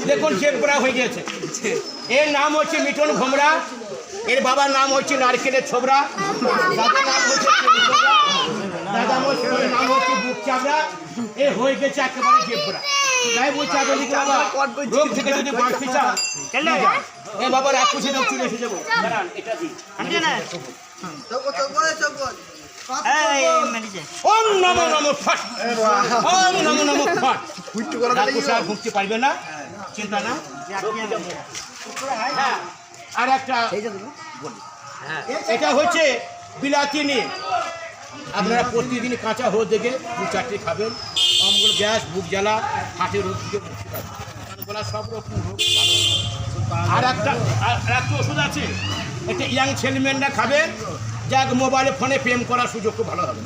দেখুন জেব্রা হয়ে গেছে। এর নাম হচ্ছে মিটন ভোমরা, এর বাবার নাম হচ্ছে নারকেলের ছোবরা, দাদার নাম হচ্ছে দাদা মশাইয়ের নাম হচ্ছে বুক চাবড়া। এ হয়ে গেছে একেবারে জেব্রা। তাই বলছি আপনি বাবা রোগ থেকে যদি বাঁচতে চান এ বাবা রাগ খুশি রোগ চলে এসে যাবো। দাঁড়ান এটা দিই। ওম নমো নমো ফট, ওম নমো নমো ফট। আর ঘুরতে পারবে না, চিন্তা না। হ্যাঁ, আর একটা এটা হচ্ছে বিলাতি নিম। আপনারা প্রতিদিন কাঁচা হয়ে দেখে 2-4টে খাবেন। অম্বল, গ্যাস, বুক জ্বালা, হার্টের রোগ থেকে মুক্তি পাবেন, সব রকম রোগ ভালো। আর একটা ওষুধ আছে, এটা ইয়াং ছেলেমেয়েরা খাবে, যাক মোবাইলে ফোনে প্রেম করার সুযোগ খুব ভালো হবে।